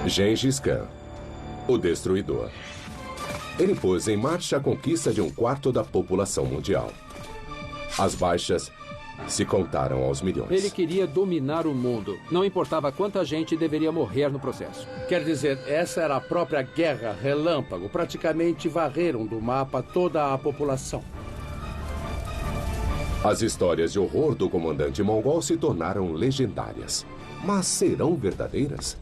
Gengis Khan, o Destruidor. Ele pôs em marcha a conquista de 1/4 da população mundial. As baixas se contaram aos milhões. Ele queria dominar o mundo. Não importava quanta gente deveria morrer no processo. Quer dizer, essa era a própria guerra relâmpago. Praticamente varreram do mapa toda a população. As histórias de horror do comandante mongol se tornaram legendárias. Mas serão verdadeiras?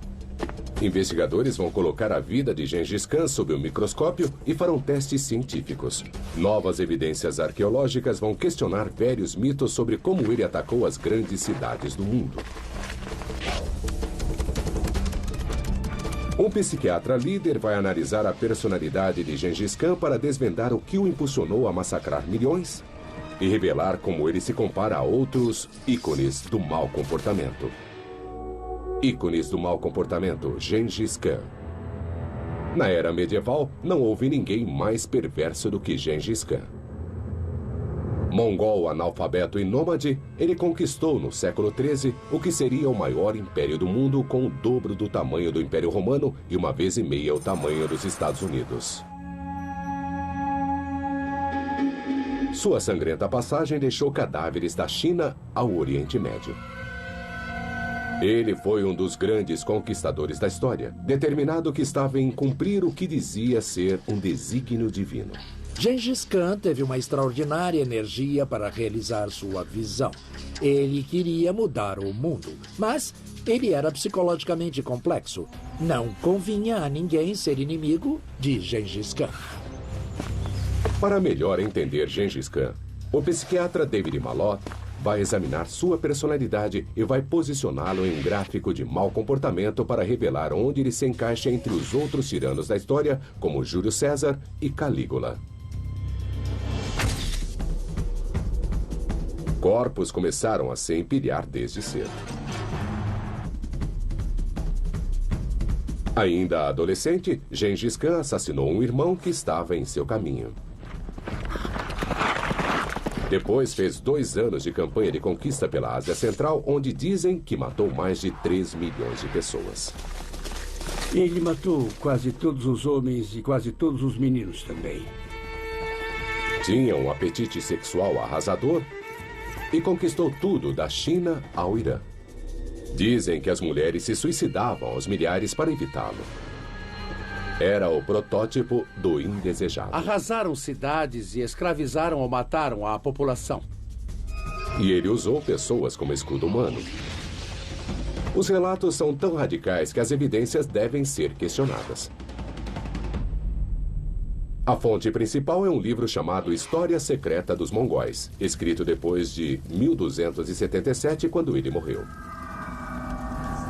Investigadores vão colocar a vida de Gengis Khan sob o microscópio e farão testes científicos. Novas evidências arqueológicas vão questionar velhos mitos sobre como ele atacou as grandes cidades do mundo. Um psiquiatra líder vai analisar a personalidade de Gengis Khan para desvendar o que o impulsionou a massacrar milhões e revelar como ele se compara a outros ícones do mau comportamento. Ícones do mau comportamento, Gengis Khan. Na era medieval, não houve ninguém mais perverso do que Gengis Khan. Mongol, analfabeto e nômade, ele conquistou no século XIII o que seria o maior império do mundo, com o dobro do tamanho do Império Romano e 1,5 vezes o tamanho dos Estados Unidos. Sua sangrenta passagem deixou cadáveres da China ao Oriente Médio. Ele foi um dos grandes conquistadores da história, determinado que estava em cumprir o que dizia ser um desígnio divino. Gengis Khan teve uma extraordinária energia para realizar sua visão. Ele queria mudar o mundo, mas ele era psicologicamente complexo. Não convinha a ninguém ser inimigo de Gengis Khan. Para melhor entender Gengis Khan, o psiquiatra David Malott vai examinar sua personalidade e vai posicioná-lo em um gráfico de mau comportamento para revelar onde ele se encaixa entre os outros tiranos da história, como Júlio César e Calígula. Corpos começaram a se empilhar desde cedo. Ainda adolescente, Gengis Khan assassinou um irmão que estava em seu caminho. Depois fez 2 anos de campanha de conquista pela Ásia Central, onde dizem que matou mais de 3 milhões de pessoas. Ele matou quase todos os homens e quase todos os meninos também. Tinha um apetite sexual arrasador e conquistou tudo da China ao Irã. Dizem que as mulheres se suicidavam aos milhares para evitá-lo. Era o protótipo do indesejado. Arrasaram cidades e escravizaram ou mataram a população. E ele usou pessoas como escudo humano. Os relatos são tão radicais que as evidências devem ser questionadas. A fonte principal é um livro chamado História Secreta dos Mongóis, escrito depois de 1277, quando ele morreu.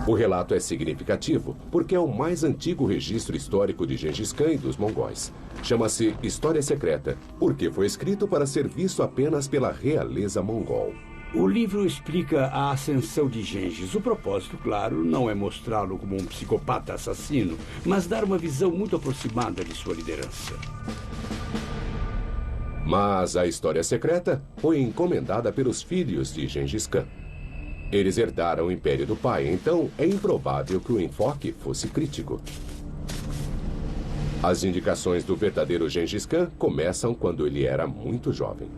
O relato é significativo porque é o mais antigo registro histórico de Gengis Khan e dos mongóis. Chama-se História Secreta, porque foi escrito para ser visto apenas pela realeza mongol. O livro explica a ascensão de Gengis. O propósito, claro, não é mostrá-lo como um psicopata assassino, mas dar uma visão muito aproximada de sua liderança. Mas a História Secreta foi encomendada pelos filhos de Gengis Khan. Eles herdaram o império do pai, então é improvável que o enfoque fosse crítico. As indicações do verdadeiro Gengis Khan começam quando ele era muito jovem.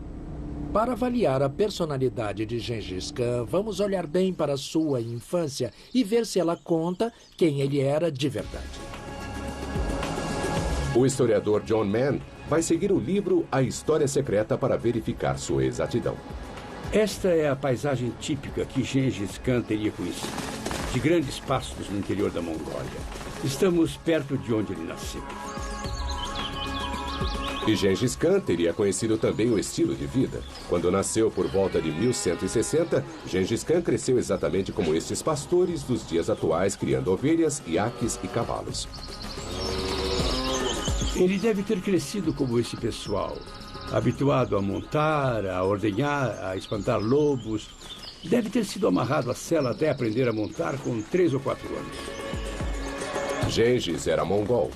Para avaliar a personalidade de Gengis Khan, vamos olhar bem para sua infância e ver se ela conta quem ele era de verdade. O historiador John Mann vai seguir o livro A História Secreta para verificar sua exatidão. Esta é a paisagem típica que Gengis Khan teria conhecido, de grandes pastos no interior da Mongólia. Estamos perto de onde ele nasceu. E Gengis Khan teria conhecido também o estilo de vida. Quando nasceu por volta de 1160, Gengis Khan cresceu exatamente como estes pastores dos dias atuais, criando ovelhas, iaques e cavalos. Ele deve ter crescido como esse pessoal, habituado a montar, a ordenhar, a espantar lobos. Deve ter sido amarrado à sela até aprender a montar com 3 ou 4 anos. Gengis era mongol,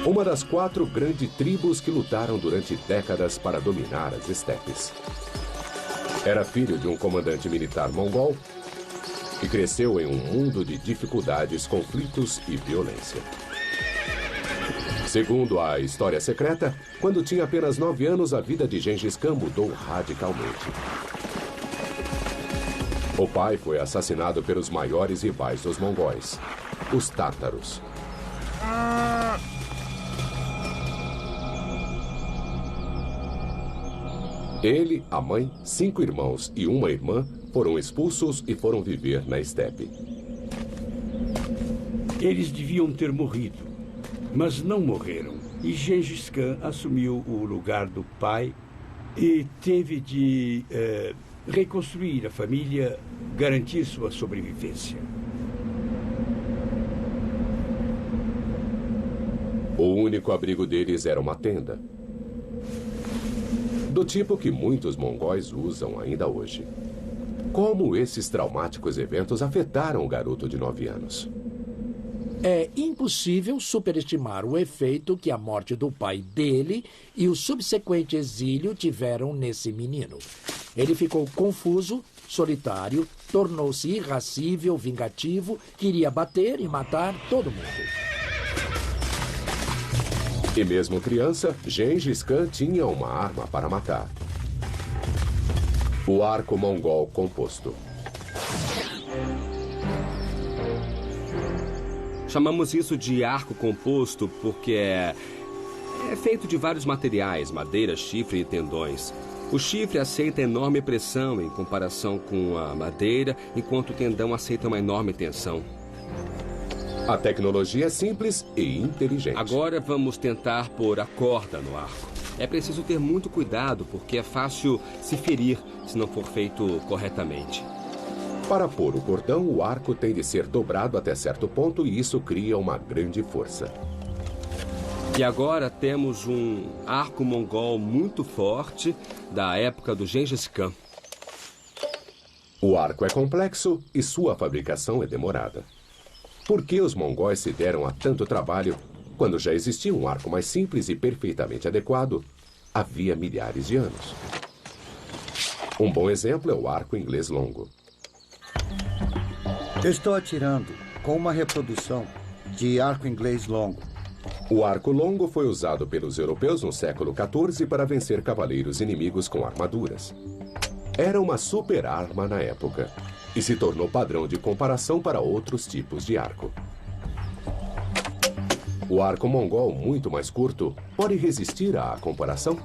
uma das 4 grandes tribos que lutaram durante décadas para dominar as estepes. Era filho de um comandante militar mongol e cresceu em um mundo de dificuldades, conflitos e violência. Segundo a história secreta, quando tinha apenas 9 anos, a vida de Gengis Khan mudou radicalmente. O pai foi assassinado pelos maiores rivais dos mongóis, os tártaros. Ele, a mãe, 5 irmãos e uma irmã foram expulsos e foram viver na estepe. Eles deviam ter morrido, mas não morreram. E Gengis Khan assumiu o lugar do pai e teve de reconstruir a família, garantir sua sobrevivência. O único abrigo deles era uma tenda, do tipo que muitos mongóis usam ainda hoje. Como esses traumáticos eventos afetaram o garoto de 9 anos? É impossível superestimar o efeito que a morte do pai dele e o subsequente exílio tiveram nesse menino. Ele ficou confuso, solitário, tornou-se irascível, vingativo, queria bater e matar todo mundo. E mesmo criança, Gengis Khan tinha uma arma para matar: o arco mongol composto. Chamamos isso de arco composto porque é feito de vários materiais: madeira, chifre e tendões. O chifre aceita enorme pressão em comparação com a madeira, enquanto o tendão aceita uma enorme tensão. A tecnologia é simples e inteligente. Agora vamos tentar pôr a corda no arco. É preciso ter muito cuidado porque é fácil se ferir se não for feito corretamente. Para pôr o cordão, o arco tem de ser dobrado até certo ponto e isso cria uma grande força. E agora temos um arco mongol muito forte da época do Gengis Khan. O arco é complexo e sua fabricação é demorada. Por que os mongóis se deram a tanto trabalho quando já existia um arco mais simples e perfeitamente adequado havia milhares de anos? Um bom exemplo é o arco inglês longo. Estou atirando com uma reprodução de arco inglês longo. O arco longo foi usado pelos europeus no século XIV para vencer cavaleiros inimigos com armaduras. Era uma super arma na época e se tornou padrão de comparação para outros tipos de arco. O arco mongol, muito mais curto, pode resistir à comparação?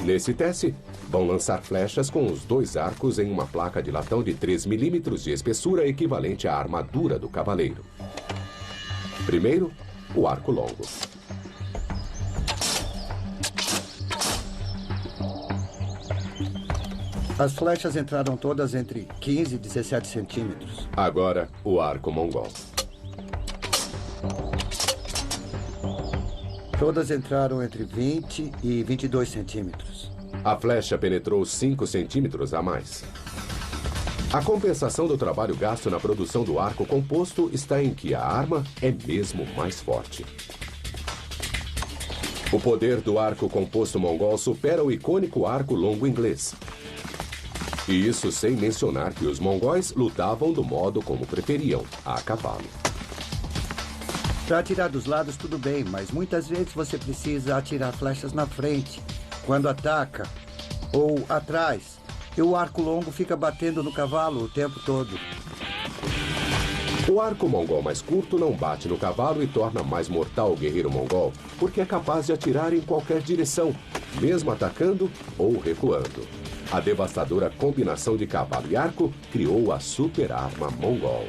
Nesse teste, vão lançar flechas com os 2 arcos em uma placa de latão de 3 milímetros de espessura, equivalente à armadura do cavaleiro. Primeiro, o arco longo. As flechas entraram todas entre 15 e 17 centímetros. Agora, o arco mongol. Todas entraram entre 20 e 22 centímetros. A flecha penetrou 5 centímetros a mais. A compensação do trabalho gasto na produção do arco composto está em que a arma é mesmo mais forte. O poder do arco composto mongol supera o icônico arco longo inglês. E isso sem mencionar que os mongóis lutavam do modo como preferiam, a cavalo. Para atirar dos lados tudo bem, mas muitas vezes você precisa atirar flechas na frente, quando ataca, ou atrás. E o arco longo fica batendo no cavalo o tempo todo. O arco mongol mais curto não bate no cavalo e torna mais mortal o guerreiro mongol, porque é capaz de atirar em qualquer direção, mesmo atacando ou recuando. A devastadora combinação de cavalo e arco criou a super arma mongol.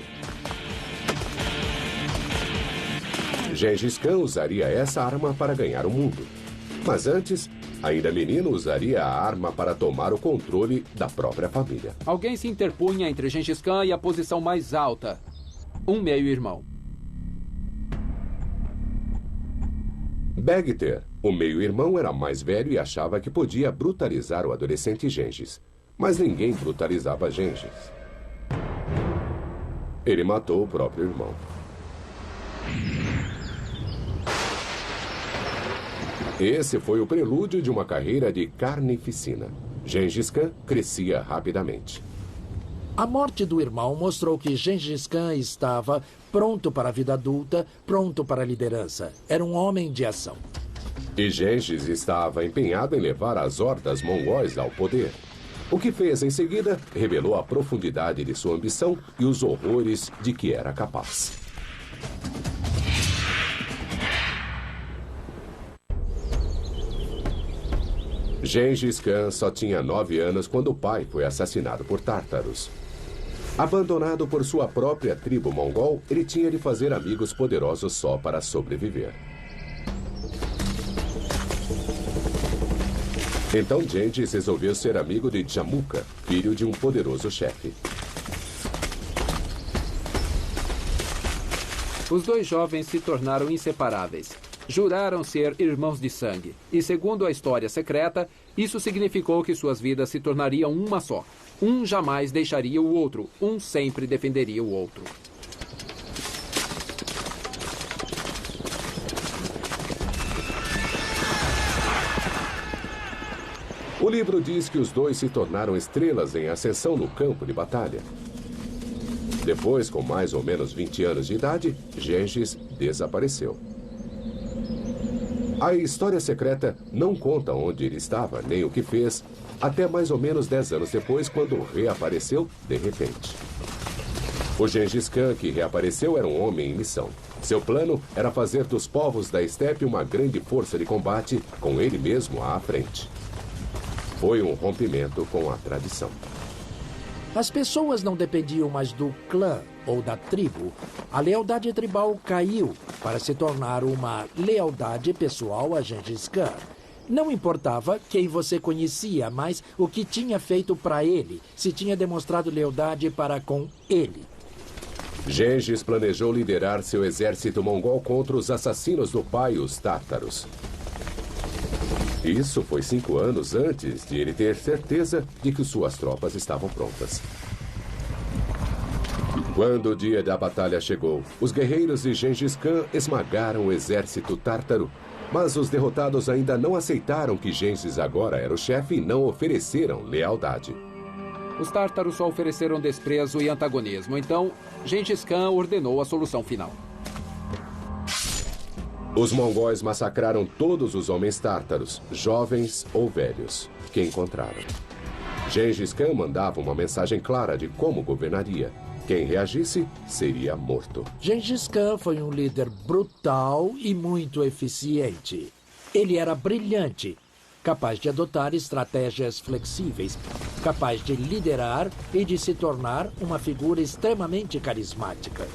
Gengis Khan usaria essa arma para ganhar o mundo. Mas antes, ainda menino, usaria a arma para tomar o controle da própria família. Alguém se interpunha entre Gengis Khan e a posição mais alta. Um meio-irmão. Bagter, o meio-irmão, era mais velho e achava que podia brutalizar o adolescente Gengis. Mas ninguém brutalizava Gengis. Ele matou o próprio irmão. Esse foi o prelúdio de uma carreira de carnificina. Gengis Khan crescia rapidamente. A morte do irmão mostrou que Gengis Khan estava pronto para a vida adulta, pronto para a liderança. Era um homem de ação. E Gengis estava empenhado em levar as hordas mongóis ao poder. O que fez em seguida revelou a profundidade de sua ambição e os horrores de que era capaz. Gengis Khan só tinha 9 anos quando o pai foi assassinado por tártaros. Abandonado por sua própria tribo mongol, ele tinha de fazer amigos poderosos só para sobreviver. Então Gengis resolveu ser amigo de Jamuka, filho de um poderoso chefe. Os dois jovens se tornaram inseparáveis. Juraram ser irmãos de sangue. E segundo a história secreta, isso significou que suas vidas se tornariam uma só. Um jamais deixaria o outro. Um sempre defenderia o outro. O livro diz que os dois se tornaram estrelas em ascensão no campo de batalha. Depois, com mais ou menos 20 anos de idade, Gengis desapareceu. A história secreta não conta onde ele estava, nem o que fez, até mais ou menos 10 anos depois, quando reapareceu de repente. O Gengis Khan que reapareceu era um homem em missão. Seu plano era fazer dos povos da estepe uma grande força de combate, com ele mesmo à frente. Foi um rompimento com a tradição. As pessoas não dependiam mais do clã ou da tribo. A lealdade tribal caiu para se tornar uma lealdade pessoal a Gengis Khan. Não importava quem você conhecia, mas o que tinha feito para ele, se tinha demonstrado lealdade para com ele. Gengis planejou liderar seu exército mongol contra os assassinos do pai, os tártaros. Isso foi 5 anos antes de ele ter certeza de que suas tropas estavam prontas. Quando o dia da batalha chegou, os guerreiros de Gengis Khan esmagaram o exército tártaro, mas os derrotados ainda não aceitaram que Gengis agora era o chefe e não ofereceram lealdade. Os tártaros só ofereceram desprezo e antagonismo. Então, Gengis Khan ordenou a solução final. Os mongóis massacraram todos os homens tártaros, jovens ou velhos, que encontraram. Gengis Khan mandava uma mensagem clara de como governaria. Quem reagisse seria morto. Gengis Khan foi um líder brutal e muito eficiente. Ele era brilhante, capaz de adotar estratégias flexíveis, capaz de liderar e de se tornar uma figura extremamente carismática.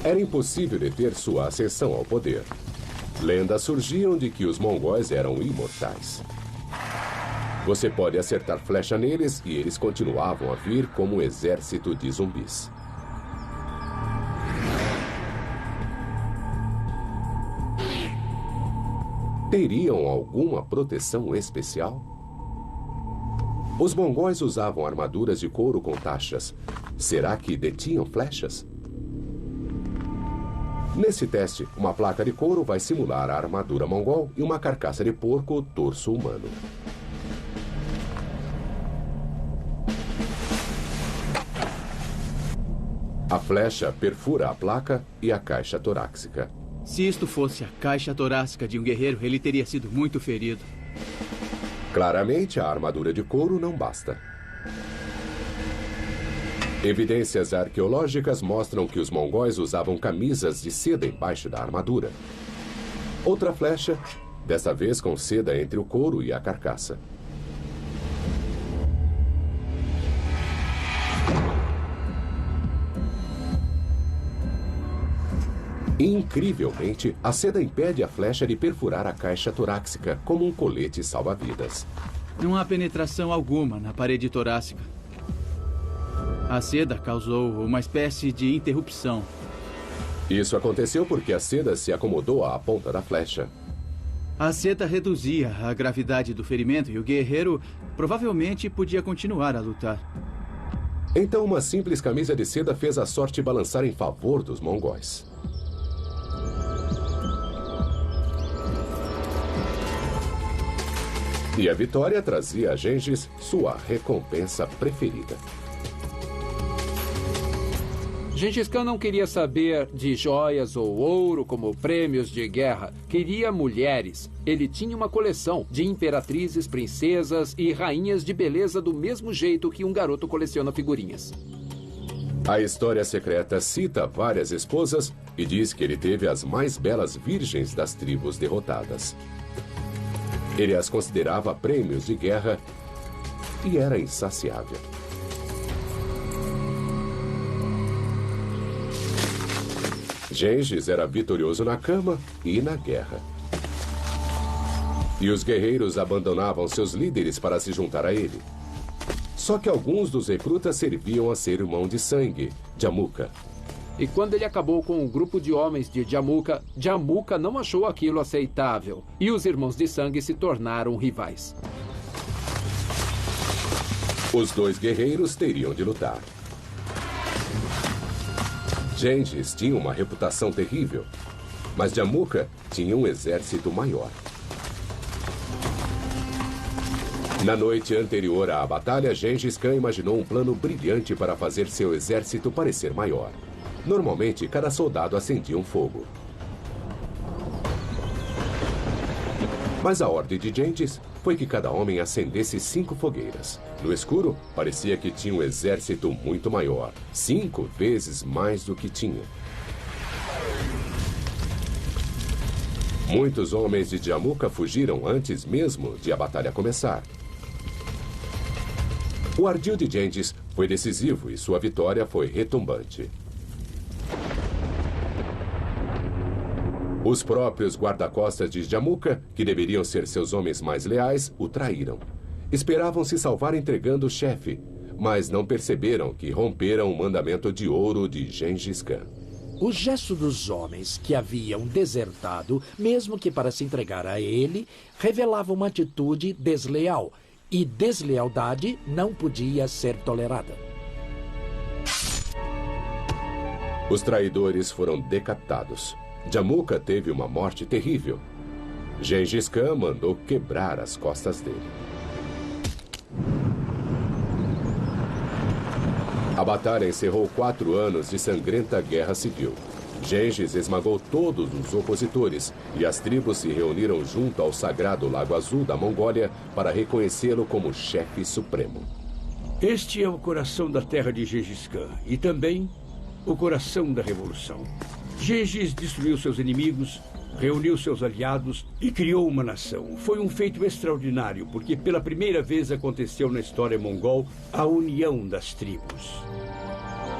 Era impossível deter sua ascensão ao poder. Lendas surgiam de que os mongóis eram imortais. Você pode acertar flecha neles e eles continuavam a vir como um exército de zumbis. Teriam alguma proteção especial? Os mongóis usavam armaduras de couro com taxas. Será que detinham flechas? Nesse teste, uma placa de couro vai simular a armadura mongol e uma carcaça de porco torso humano. A flecha perfura a placa e a caixa torácica. Se isto fosse a caixa torácica de um guerreiro, ele teria sido muito ferido. Claramente, a armadura de couro não basta. Evidências arqueológicas mostram que os mongóis usavam camisas de seda embaixo da armadura. Outra flecha, dessa vez com seda entre o couro e a carcaça. Incrivelmente, a seda impede a flecha de perfurar a caixa torácica como um colete salva-vidas. Não há penetração alguma na parede torácica. A seda causou uma espécie de interrupção. Isso aconteceu porque a seda se acomodou à ponta da flecha. A seda reduzia a gravidade do ferimento e o guerreiro provavelmente podia continuar a lutar. Então, uma simples camisa de seda fez a sorte balançar em favor dos mongóis. E a vitória trazia a Gengis sua recompensa preferida. Gengis Khan não queria saber de joias ou ouro como prêmios de guerra. Queria mulheres. Ele tinha uma coleção de imperatrizes, princesas e rainhas de beleza do mesmo jeito que um garoto coleciona figurinhas. A história secreta cita várias esposas e diz que ele teve as mais belas virgens das tribos derrotadas. Ele as considerava prêmios de guerra e era insaciável. Gengis era vitorioso na cama e na guerra. E os guerreiros abandonavam seus líderes para se juntar a ele. Só que alguns dos recrutas serviam a ser irmão de sangue, Jamuka. E quando ele acabou com o grupo de homens de Jamuka, Jamuka não achou aquilo aceitável. E os irmãos de sangue se tornaram rivais. Os dois guerreiros teriam de lutar. Gengis tinha uma reputação terrível, mas Jamuka tinha um exército maior. Na noite anterior à batalha, Gengis Khan imaginou um plano brilhante para fazer seu exército parecer maior. Normalmente, cada soldado acendia um fogo. Mas a ordem de Gengis foi que cada homem acendesse 5 fogueiras. No escuro, parecia que tinha um exército muito maior, 5 vezes mais do que tinha. Muitos homens de Jamuka fugiram antes mesmo de a batalha começar. O ardil de Gengis foi decisivo e sua vitória foi retumbante. Os próprios guarda-costas de Jamuka, que deveriam ser seus homens mais leais, o traíram. Esperavam se salvar entregando o chefe, mas não perceberam que romperam o mandamento de ouro de Gengis Khan. O gesto dos homens que haviam desertado, mesmo que para se entregar a ele, revelava uma atitude desleal, e deslealdade não podia ser tolerada. Os traidores foram decapitados. Jamuka teve uma morte terrível. Gengis Khan mandou quebrar as costas dele. A batalha encerrou 4 anos de sangrenta guerra civil. Gengis esmagou todos os opositores e as tribos se reuniram junto ao sagrado Lago Azul da Mongólia para reconhecê-lo como chefe supremo. Este é o coração da terra de Gengis Khan e também o coração da revolução. Gengis destruiu seus inimigos, reuniu seus aliados e criou uma nação. Foi um feito extraordinário, porque pela primeira vez aconteceu na história mongol a união das tribos.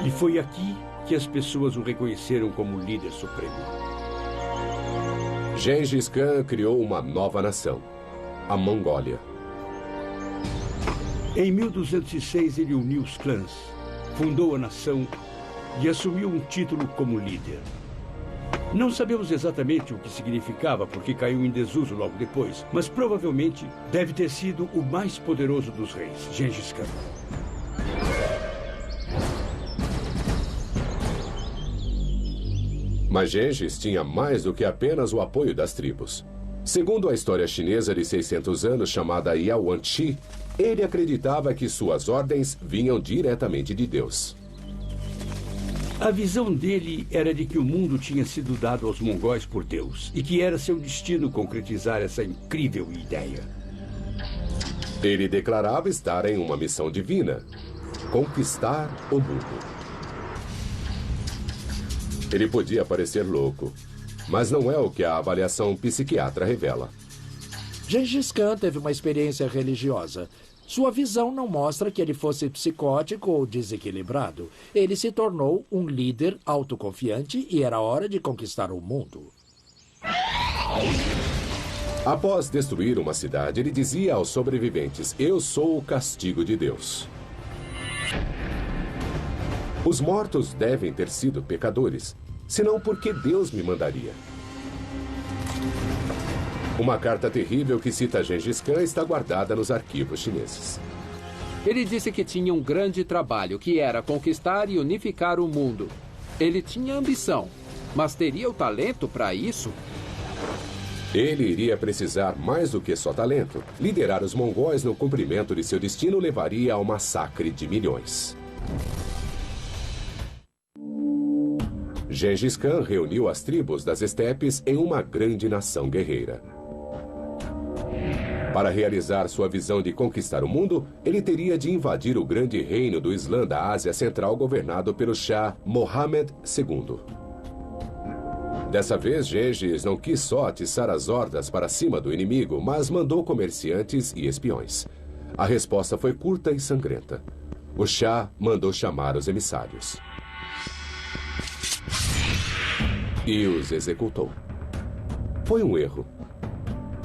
E foi aqui que as pessoas o reconheceram como líder supremo. Gengis Khan criou uma nova nação, a Mongólia. Em 1206, ele uniu os clãs, fundou a nação e assumiu um título como líder. Não sabemos exatamente o que significava, porque caiu em desuso logo depois, mas provavelmente deve ter sido o mais poderoso dos reis, Gengis Khan. Mas Gengis tinha mais do que apenas o apoio das tribos. Segundo a história chinesa de 600 anos chamada Yaoanshi, ele acreditava que suas ordens vinham diretamente de Deus. A visão dele era de que o mundo tinha sido dado aos mongóis por Deus e que era seu destino concretizar essa incrível ideia. Ele declarava estar em uma missão divina: conquistar o mundo. Ele podia parecer louco, mas não é o que a avaliação psiquiatra revela. Gengis Khan teve uma experiência religiosa. Sua visão não mostra que ele fosse psicótico ou desequilibrado. Ele se tornou um líder autoconfiante e era hora de conquistar o mundo. Após destruir uma cidade, ele dizia aos sobreviventes: "Eu sou o castigo de Deus." Os mortos devem ter sido pecadores, senão por que Deus me mandaria? Uma carta terrível que cita Gengis Khan está guardada nos arquivos chineses. Ele disse que tinha um grande trabalho, que era conquistar e unificar o mundo. Ele tinha ambição, mas teria o talento para isso? Ele iria precisar mais do que só talento. Liderar os mongóis no cumprimento de seu destino levaria ao massacre de milhões. Gengis Khan reuniu as tribos das estepes em uma grande nação guerreira. Para realizar sua visão de conquistar o mundo, ele teria de invadir o grande reino do Islã da Ásia Central governado pelo Shah Mohammed II. Dessa vez, Gengis não quis só atiçar as hordas para cima do inimigo, mas mandou comerciantes e espiões. A resposta foi curta e sangrenta. O Shah mandou chamar os emissários e os executou. Foi um erro.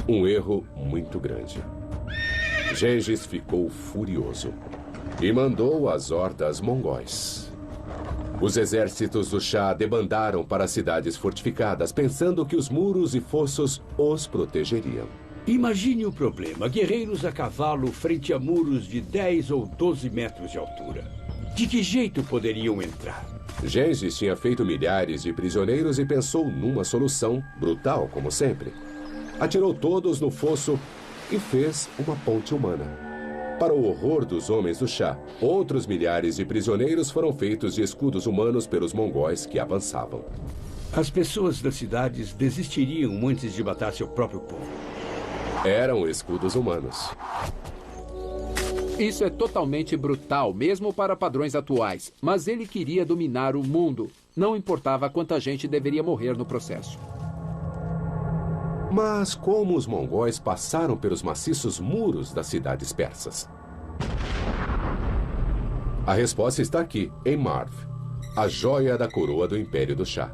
Um erro muito grande. Gengis ficou furioso e mandou as hordas mongóis. Os exércitos do Shah debandaram para cidades fortificadas, pensando que os muros e fossos os protegeriam. Imagine o problema. Guerreiros a cavalo frente a muros de 10 ou 12 metros de altura. De que jeito poderiam entrar? Gengis tinha feito milhares de prisioneiros e pensou numa solução, brutal como sempre. Atirou todos no fosso e fez uma ponte humana. Para o horror dos homens do Shah, outros milhares de prisioneiros foram feitos de escudos humanos pelos mongóis que avançavam. As pessoas das cidades desistiriam antes de matar seu próprio povo. Eram escudos humanos. Isso é totalmente brutal, mesmo para padrões atuais. Mas ele queria dominar o mundo. Não importava quanta gente deveria morrer no processo. Mas como os mongóis passaram pelos maciços muros das cidades persas? A resposta está aqui, em Marv, a joia da coroa do Império do Shah.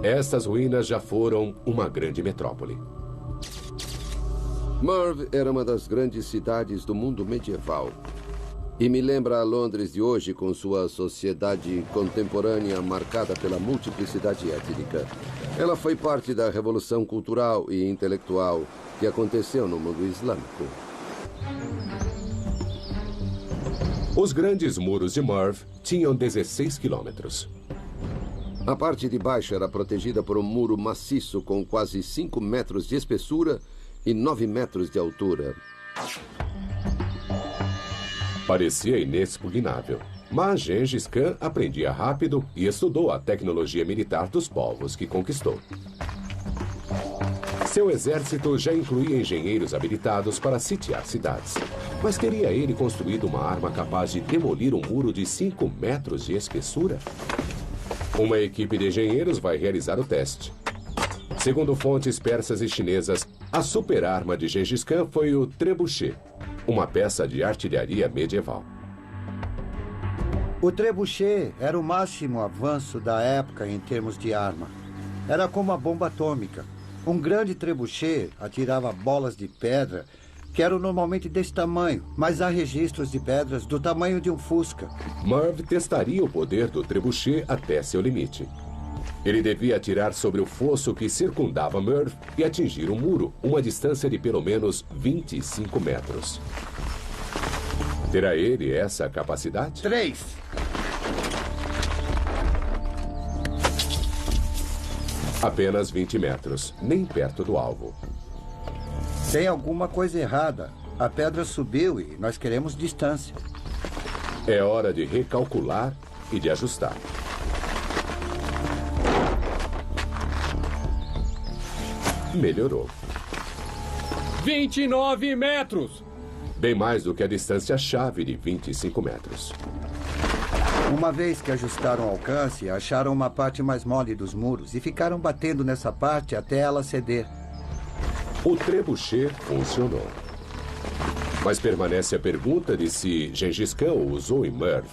Estas ruínas já foram uma grande metrópole. Merv era uma das grandes cidades do mundo medieval. E me lembra a Londres de hoje, com sua sociedade contemporânea marcada pela multiplicidade étnica. Ela foi parte da revolução cultural e intelectual que aconteceu no mundo islâmico. Os grandes muros de Merv tinham 16 quilômetros. A parte de baixo era protegida por um muro maciço com quase 5 metros de espessura e 9 metros de altura. Parecia inexpugnável, mas Gengis Khan aprendia rápido e estudou a tecnologia militar dos povos que conquistou. Seu exército já incluía engenheiros habilitados para sitiar cidades. Mas teria ele construído uma arma capaz de demolir um muro de 5 metros de espessura? Uma equipe de engenheiros vai realizar o teste. Segundo fontes persas e chinesas, a super-arma de Gengis Khan foi o trebuchet, uma peça de artilharia medieval. O trebuchet era o máximo avanço da época em termos de arma. Era como a bomba atômica. Um grande trebuchet atirava bolas de pedra que eram normalmente desse tamanho, mas há registros de pedras do tamanho de um fusca. Merv testaria o poder do trebuchet até seu limite. Ele devia atirar sobre o fosso que circundava Merv e atingir um muro, uma distância de pelo menos 25 metros. Terá ele essa capacidade? 3. Apenas 20 metros, nem perto do alvo. Tem alguma coisa errada. A pedra subiu e nós queremos distância. É hora de recalcular e de ajustar. Melhorou. 29 metros! Bem mais do que a distância-chave de 25 metros. Uma vez que ajustaram o alcance, acharam uma parte mais mole dos muros e ficaram batendo nessa parte até ela ceder. O trebuchet funcionou. Mas permanece a pergunta de se Gengis Khan o usou em Merv.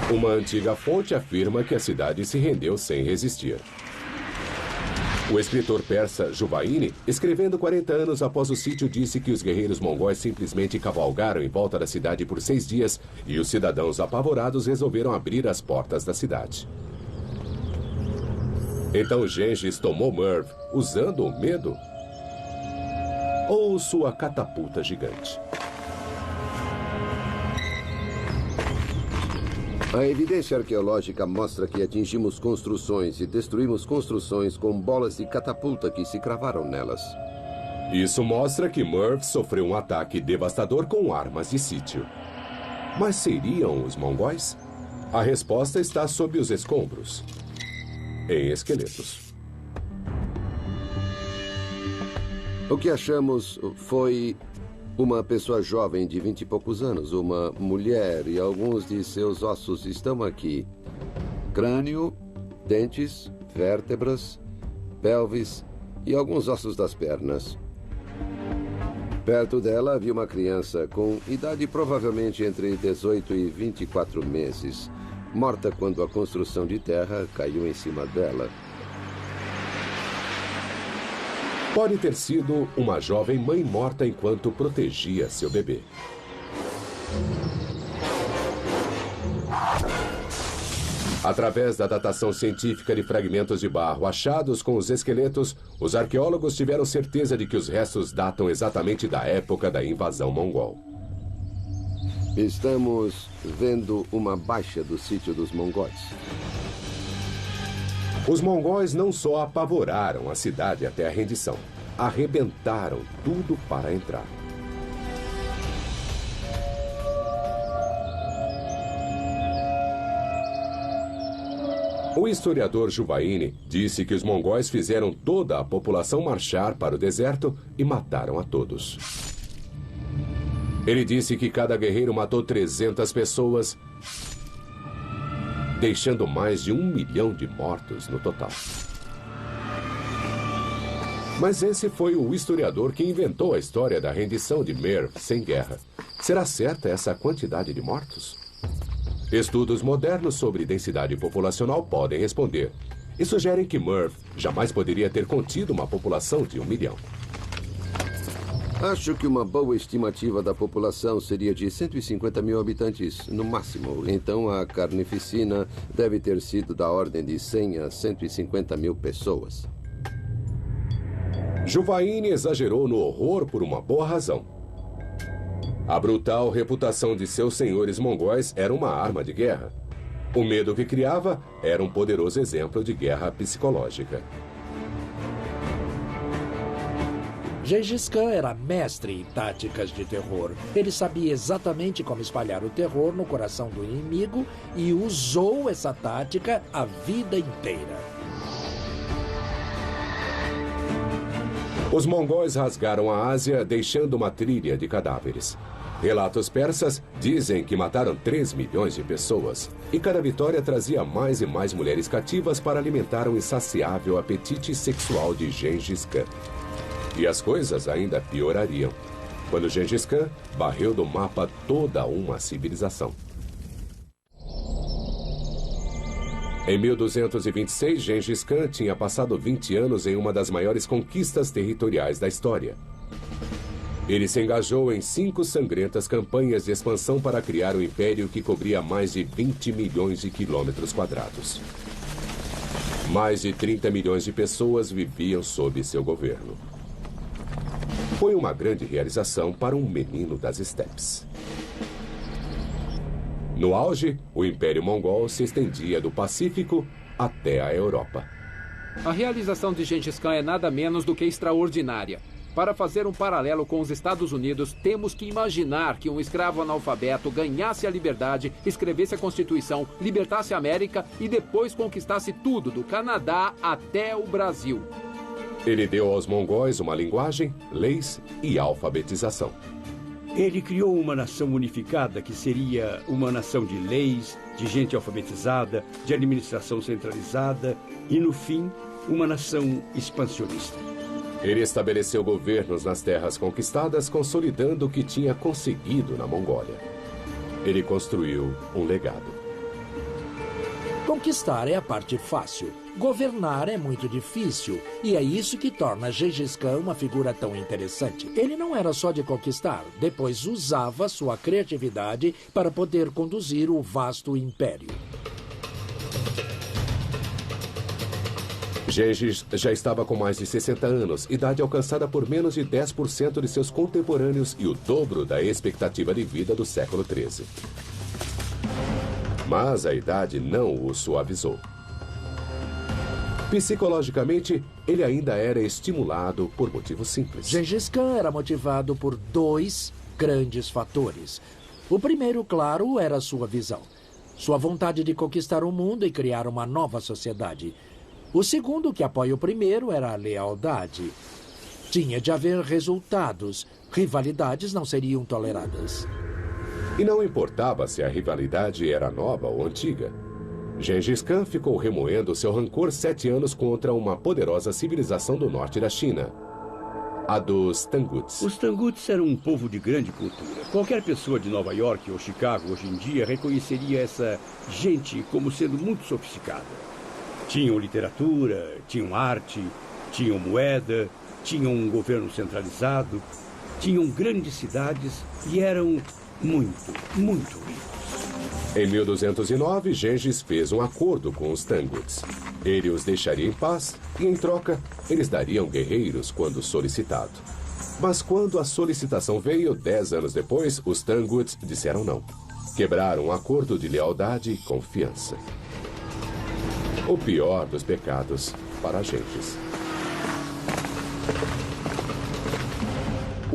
Uma antiga fonte afirma que a cidade se rendeu sem resistir. O escritor persa Jubaini, escrevendo 40 anos após o sítio, disse que os guerreiros mongóis simplesmente cavalgaram em volta da cidade por 6 dias e os cidadãos apavorados resolveram abrir as portas da cidade. Então Gengis tomou Merv usando o medo? Ou sua catapulta gigante? A evidência arqueológica mostra que atingimos construções e destruímos construções com bolas de catapulta que se cravaram nelas. Isso mostra que Merv sofreu um ataque devastador com armas de sítio. Mas seriam os mongóis? A resposta está sob os escombros, em esqueletos. O que achamos foi uma pessoa jovem de 20 e poucos anos, uma mulher, e alguns de seus ossos estão aqui. Crânio, dentes, vértebras, pelvis e alguns ossos das pernas. Perto dela havia uma criança com idade provavelmente entre 18 e 24 meses, morta quando a construção de terra caiu em cima dela. Pode ter sido uma jovem mãe morta enquanto protegia seu bebê. Através da datação científica de fragmentos de barro achados com os esqueletos, os arqueólogos tiveram certeza de que os restos datam exatamente da época da invasão mongol. Estamos vendo uma baixa do sítio dos mongóis. Os mongóis não só apavoraram a cidade até a rendição, arrebentaram tudo para entrar. O historiador Juvaini disse que os mongóis fizeram toda a população marchar para o deserto e mataram a todos. Ele disse que cada guerreiro matou 300 pessoas, deixando mais de 1 milhão de mortos no total. Mas esse foi o historiador que inventou a história da rendição de Merv sem guerra. Será certa essa quantidade de mortos? Estudos modernos sobre densidade populacional podem responder e sugerem que Merv jamais poderia ter contido uma população de 1 milhão. Acho que uma boa estimativa da população seria de 150 mil habitantes, no máximo. Então a carnificina deve ter sido da ordem de 100 a 150 mil pessoas. Juvaini exagerou no horror por uma boa razão. A brutal reputação de seus senhores mongóis era uma arma de guerra. O medo que criava era um poderoso exemplo de guerra psicológica. Gengis Khan era mestre em táticas de terror. Ele sabia exatamente como espalhar o terror no coração do inimigo e usou essa tática a vida inteira. Os mongóis rasgaram a Ásia, deixando uma trilha de cadáveres. Relatos persas dizem que mataram 3 milhões de pessoas, e cada vitória trazia mais e mais mulheres cativas para alimentar o insaciável apetite sexual de Gengis Khan. E as coisas ainda piorariam, quando Gengis Khan varreu do mapa toda uma civilização. Em 1226, Gengis Khan tinha passado 20 anos em uma das maiores conquistas territoriais da história. Ele se engajou em 5 sangrentas campanhas de expansão para criar um império que cobria mais de 20 milhões de quilômetros quadrados. Mais de 30 milhões de pessoas viviam sob seu governo. Foi uma grande realização para um menino das estepes. No auge, o Império Mongol se estendia do Pacífico até a Europa. A realização de Gengis Khan é nada menos do que extraordinária. Para fazer um paralelo com os Estados Unidos, temos que imaginar que um escravo analfabeto ganhasse a liberdade, escrevesse a Constituição, libertasse a América e depois conquistasse tudo, do Canadá até o Brasil. Ele deu aos mongóis uma linguagem, leis e alfabetização. Ele criou uma nação unificada que seria uma nação de leis, de gente alfabetizada, de administração centralizada e, no fim, uma nação expansionista. Ele estabeleceu governos nas terras conquistadas, consolidando o que tinha conseguido na Mongólia. Ele construiu um legado. Conquistar é a parte fácil. Governar é muito difícil. E é isso que torna Gengis Khan uma figura tão interessante. Ele não era só de conquistar, depois usava sua criatividade para poder conduzir o vasto império. Gengis já estava com mais de 60 anos, idade alcançada por menos de 10% de seus contemporâneos e o dobro da expectativa de vida do século XIII. Mas a idade não o suavizou. Psicologicamente, ele ainda era estimulado por motivos simples. Gengis Khan era motivado por 2 grandes fatores. O primeiro, claro, era sua visão. Sua vontade de conquistar o mundo e criar uma nova sociedade. O segundo, que apoia o primeiro, era a lealdade. Tinha de haver resultados. Rivalidades não seriam toleradas. E não importava se a rivalidade era nova ou antiga. Gengis Khan ficou remoendo seu rancor 7 anos contra uma poderosa civilização do norte da China, a dos Tanguts. Os Tanguts eram um povo de grande cultura. Qualquer pessoa de Nova York ou Chicago hoje em dia reconheceria essa gente como sendo muito sofisticada. Tinham literatura, tinham arte, tinham moeda, tinham um governo centralizado, tinham grandes cidades e eram muito, muito ricos. Em 1209, Gengis fez um acordo com os Tanguts. Ele os deixaria em paz e, em troca, eles dariam guerreiros quando solicitado. Mas quando a solicitação veio, 10 anos depois, os Tanguts disseram não. Quebraram um acordo de lealdade e confiança. O pior dos pecados para Gengis.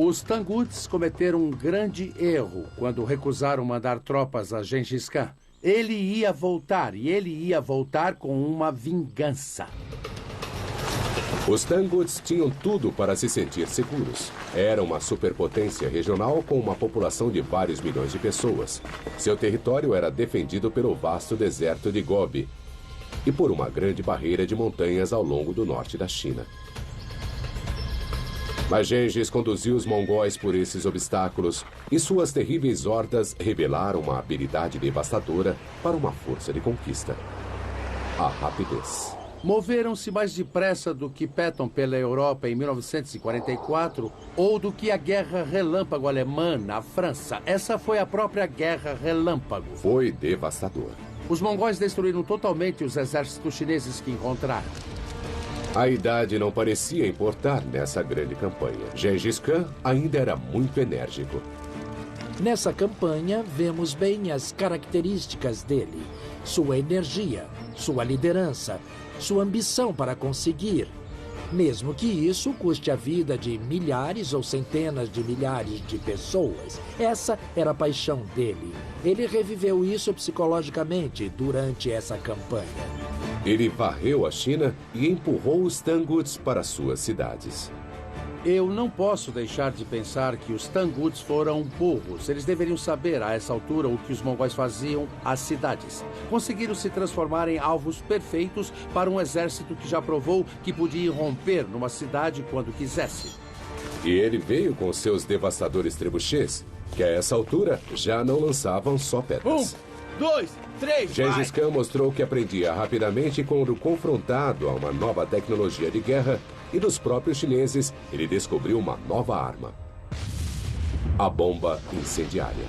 Os Tanguts cometeram um grande erro quando recusaram mandar tropas a Gengis Khan. Ele ia voltar, e ele ia voltar com uma vingança. Os Tanguts tinham tudo para se sentir seguros. Era uma superpotência regional com uma população de vários milhões de pessoas. Seu território era defendido pelo vasto deserto de Gobi e por uma grande barreira de montanhas ao longo do norte da China. Mas Gengis conduziu os mongóis por esses obstáculos e suas terríveis hordas revelaram uma habilidade devastadora para uma força de conquista: a rapidez. Moveram-se mais depressa do que Patton pela Europa em 1944 ou do que a Guerra Relâmpago Alemã na França. Essa foi a própria Guerra Relâmpago. Foi devastador. Os mongóis destruíram totalmente os exércitos chineses que encontraram. A idade não parecia importar nessa grande campanha. Gengis Khan ainda era muito enérgico. Nessa campanha, vemos bem as características dele. Sua energia, sua liderança, sua ambição para conseguir. Mesmo que isso custe a vida de milhares ou centenas de milhares de pessoas. Essa era a paixão dele. Ele reviveu isso psicologicamente durante essa campanha. Ele varreu a China e empurrou os Tanguts para suas cidades. Eu não posso deixar de pensar que os Tanguts foram burros. Eles deveriam saber, a essa altura, o que os mongóis faziam às cidades. Conseguiram se transformar em alvos perfeitos para um exército que já provou que podia irromper numa cidade quando quisesse. E ele veio com seus devastadores trebuchês, que a essa altura já não lançavam só pedras. 1, 2, 3, Gengis Khan mostrou que aprendia rapidamente quando confrontado a uma nova tecnologia de guerra, e dos próprios chineses, ele descobriu uma nova arma: a bomba incendiária.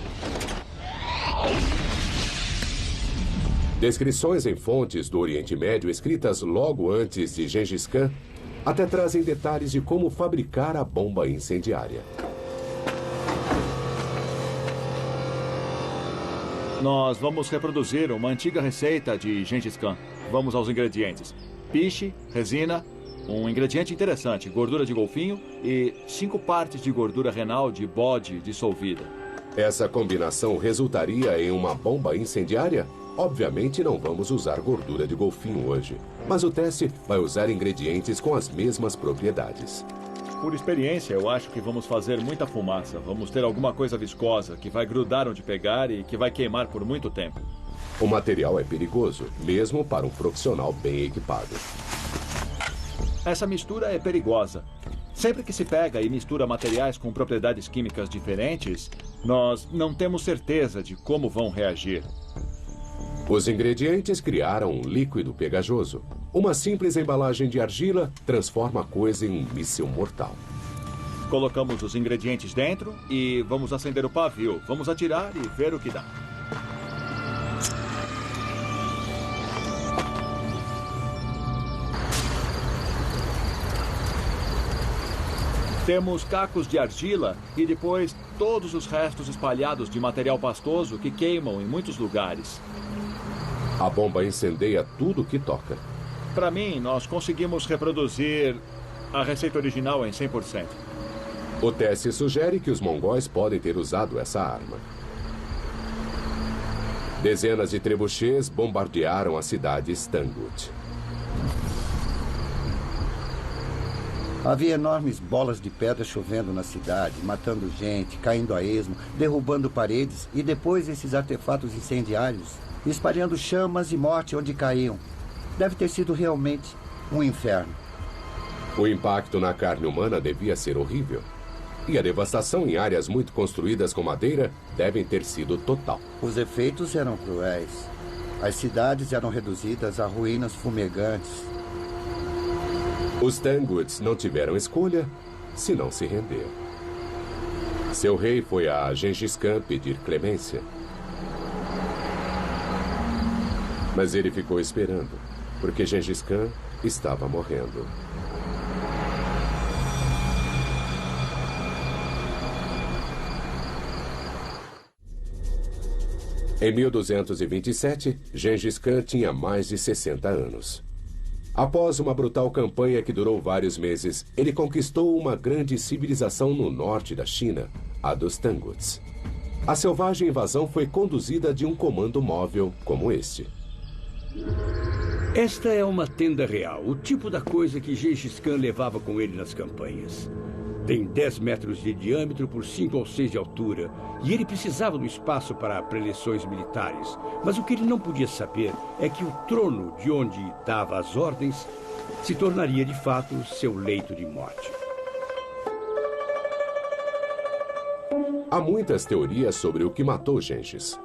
Descrições em fontes do Oriente Médio escritas logo antes de Gengis Khan até trazem detalhes de como fabricar a bomba incendiária. Nós vamos reproduzir uma antiga receita de Gengis Khan. Vamos aos ingredientes: piche, resina, um ingrediente interessante, gordura de golfinho e 5 partes de gordura renal de bode dissolvida. Essa combinação resultaria em uma bomba incendiária? Obviamente não vamos usar gordura de golfinho hoje, mas o teste vai usar ingredientes com as mesmas propriedades. Por experiência, eu acho que vamos fazer muita fumaça. Vamos ter alguma coisa viscosa que vai grudar onde pegar e que vai queimar por muito tempo. O material é perigoso, mesmo para um profissional bem equipado. Essa mistura é perigosa. Sempre que se pega e mistura materiais com propriedades químicas diferentes, nós não temos certeza de como vão reagir. Os ingredientes criaram um líquido pegajoso. Uma simples embalagem de argila transforma a coisa em um míssil mortal. Colocamos os ingredientes dentro e vamos acender o pavio. Vamos atirar e ver o que dá. Temos cacos de argila e depois todos os restos espalhados de material pastoso que queimam em muitos lugares. A bomba incendeia tudo que toca. Para mim, nós conseguimos reproduzir a receita original em 100%. O teste sugere que os mongóis podem ter usado essa arma. Dezenas de trebuchês bombardearam a cidade Stangut. Havia enormes bolas de pedra chovendo na cidade, matando gente, caindo a esmo, derrubando paredes e depois esses artefatos incendiários, espalhando chamas e morte onde caíam. Deve ter sido realmente um inferno. O impacto na carne humana devia ser horrível. E a devastação em áreas muito construídas com madeira devem ter sido total. Os efeitos eram cruéis. As cidades eram reduzidas a ruínas fumegantes. Os Tanguts não tiveram escolha senão se render. Seu rei foi a Gengis Khan pedir clemência. Mas ele ficou esperando, porque Gengis Khan estava morrendo. Em 1227, Gengis Khan tinha mais de 60 anos. Após uma brutal campanha que durou vários meses, ele conquistou uma grande civilização no norte da China, a dos Tanguts. A selvagem invasão foi conduzida de um comando móvel como este. Esta é uma tenda real, o tipo da coisa que Gengis Khan levava com ele nas campanhas. Tem 10 metros de diâmetro por 5 ou 6 de altura, e ele precisava do espaço para preleções militares. Mas o que ele não podia saber é que o trono de onde dava as ordens se tornaria de fato seu leito de morte. Há muitas teorias sobre o que matou Gengis.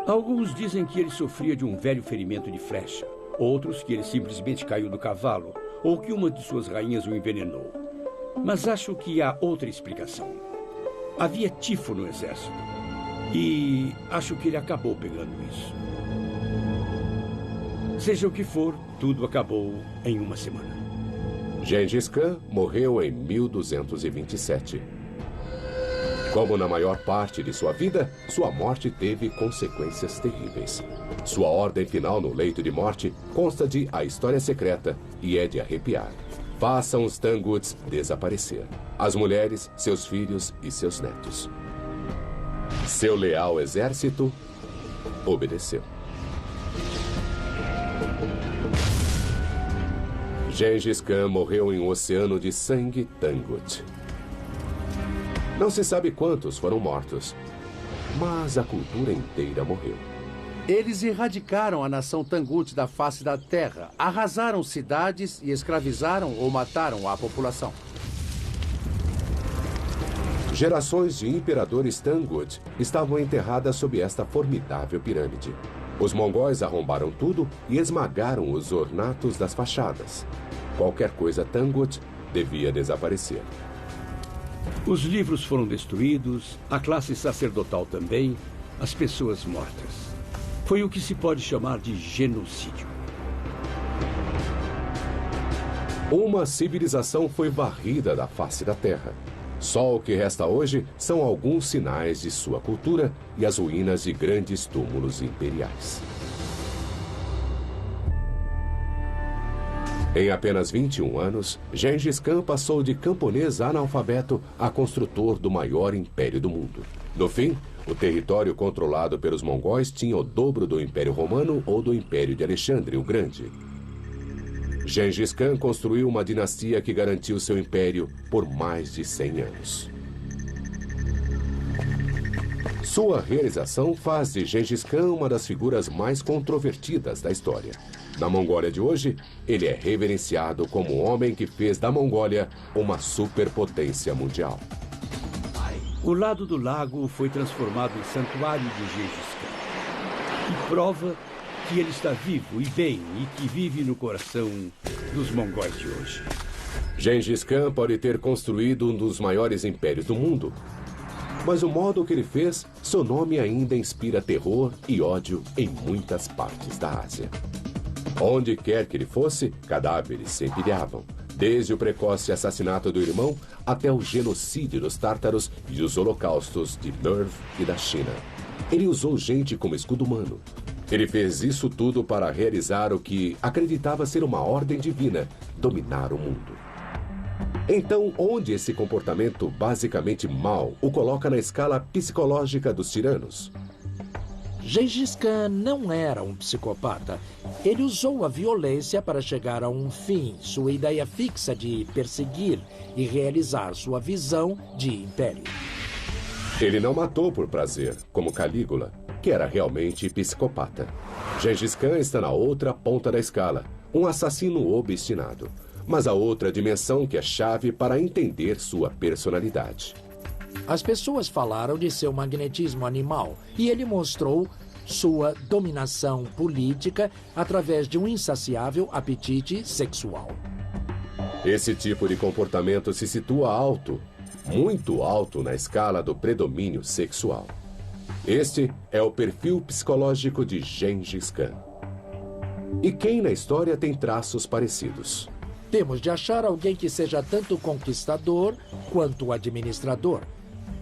Alguns dizem que ele sofria de um velho ferimento de flecha. Outros que ele simplesmente caiu do cavalo, ou que uma de suas rainhas o envenenou. Mas acho que há outra explicação. Havia tifo no exército. E acho que ele acabou pegando isso. Seja o que for, tudo acabou em uma semana. Gengis Khan morreu em 1227. Como na maior parte de sua vida, sua morte teve consequências terríveis. Sua ordem final no leito de morte consta de A História Secreta e é de arrepiar. Façam os Tanguts desaparecer. As mulheres, seus filhos e seus netos. Seu leal exército obedeceu. Gengis Khan morreu em um oceano de sangue Tangut. Não se sabe quantos foram mortos, mas a cultura inteira morreu. Eles erradicaram a nação Tangut da face da terra, arrasaram cidades e escravizaram ou mataram a população. Gerações de imperadores Tangut estavam enterradas sob esta formidável pirâmide. Os mongóis arrombaram tudo e esmagaram os ornatos das fachadas. Qualquer coisa Tangut devia desaparecer. Os livros foram destruídos, a classe sacerdotal também, as pessoas mortas. Foi o que se pode chamar de genocídio. Uma civilização foi varrida da face da terra. Só o que resta hoje são alguns sinais de sua cultura e as ruínas de grandes túmulos imperiais. Em apenas 21 anos, Gengis Khan passou de camponês analfabeto a construtor do maior império do mundo. No fim, o território controlado pelos mongóis tinha o dobro do Império Romano ou do Império de Alexandre o Grande. Gengis Khan construiu uma dinastia que garantiu seu império por mais de 100 anos. Sua realização faz de Gengis Khan uma das figuras mais controvertidas da história. Na Mongólia de hoje, ele é reverenciado como o homem que fez da Mongólia uma superpotência mundial. O lado do lago foi transformado em santuário de Gengis Khan. E prova que ele está vivo e bem e que vive no coração dos mongóis de hoje. Gengis Khan pode ter construído um dos maiores impérios do mundo, mas o modo que ele fez, seu nome ainda inspira terror e ódio em muitas partes da Ásia. Onde quer que ele fosse, cadáveres se empilhavam, desde o precoce assassinato do irmão até o genocídio dos tártaros e os holocaustos de Merv e da China. Ele usou gente como escudo humano. Ele fez isso tudo para realizar o que acreditava ser uma ordem divina, dominar o mundo. Então, onde esse comportamento basicamente mau o coloca na escala psicológica dos tiranos? Gengis Khan não era um psicopata. Ele usou a violência para chegar a um fim, sua ideia fixa de perseguir e realizar sua visão de império. Ele não matou por prazer, como Calígula, que era realmente psicopata. Gengis Khan está na outra ponta da escala, um assassino obstinado. Mas há outra dimensão que é chave para entender sua personalidade. As pessoas falaram de seu magnetismo animal e ele mostrou sua dominação política através de um insaciável apetite sexual. Esse tipo de comportamento se situa alto, muito alto na escala do predomínio sexual. Este é o perfil psicológico de Gengis Khan. E quem na história tem traços parecidos? Temos de achar alguém que seja tanto conquistador quanto administrador.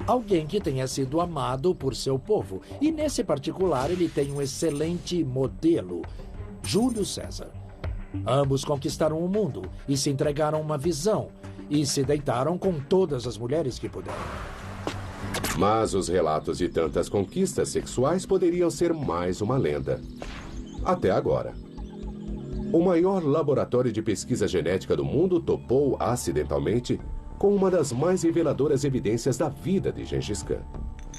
Alguém que tenha sido amado por seu povo. E nesse particular ele tem um excelente modelo, Júlio César. Ambos conquistaram o mundo e se entregaram uma visão e se deitaram com todas as mulheres que puderam. Mas os relatos de tantas conquistas sexuais poderiam ser mais uma lenda. Até agora. O maior laboratório de pesquisa genética do mundo topou acidentalmente com uma das mais reveladoras evidências da vida de Gengis Khan.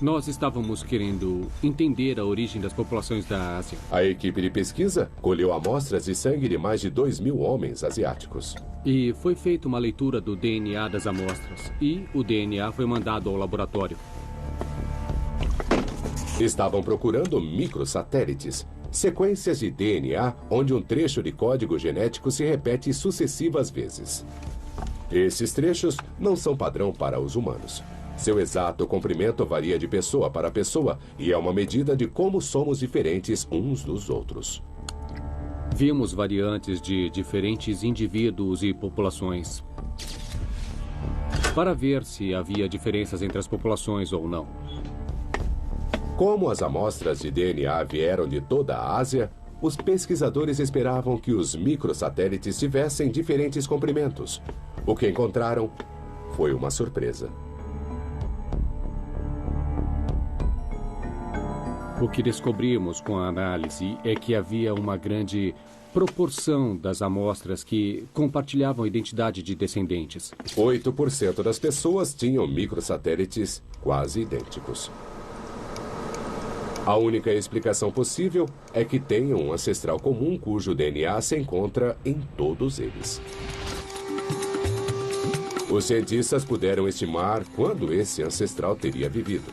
Nós estávamos querendo entender a origem das populações da Ásia. A equipe de pesquisa colheu amostras de sangue de mais de 2.000 homens asiáticos. E foi feita uma leitura do DNA das amostras. E o DNA foi mandado ao laboratório. Estavam procurando microsatélites, sequências de DNA onde um trecho de código genético se repete sucessivas vezes. Esses trechos não são padrão para os humanos. Seu exato comprimento varia de pessoa para pessoa e é uma medida de como somos diferentes uns dos outros. Vimos variantes de diferentes indivíduos e populações para ver se havia diferenças entre as populações ou não. Como as amostras de DNA vieram de toda a Ásia, os pesquisadores esperavam que os microsatélites tivessem diferentes comprimentos. O que encontraram foi uma surpresa. O que descobrimos com a análise é que havia uma grande proporção das amostras que compartilhavam a identidade de descendentes. 8% das pessoas tinham microsatélites quase idênticos. A única explicação possível é que tenham um ancestral comum cujo DNA se encontra em todos eles. Os cientistas puderam estimar quando esse ancestral teria vivido.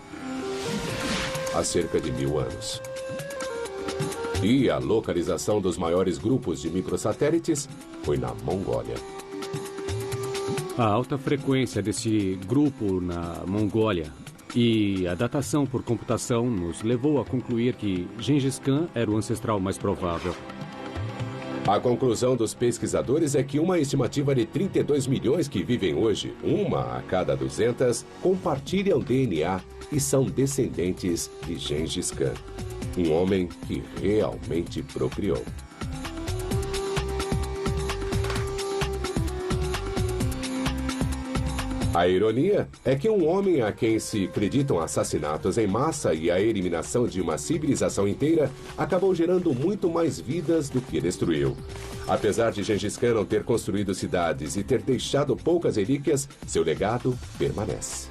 Há cerca de 1000 anos. E a localização dos maiores grupos de microsatélites foi na Mongólia. A alta frequência desse grupo na Mongólia e a datação por computação nos levou a concluir que Gengis Khan era o ancestral mais provável. A conclusão dos pesquisadores é que uma estimativa de 32 milhões que vivem hoje, uma a cada 200, compartilham DNA e são descendentes de Gengis Khan, um homem que realmente procriou. A ironia é que um homem a quem se acreditam assassinatos em massa e a eliminação de uma civilização inteira acabou gerando muito mais vidas do que destruiu. Apesar de Gengis Khan não ter construído cidades e ter deixado poucas relíquias, seu legado permanece.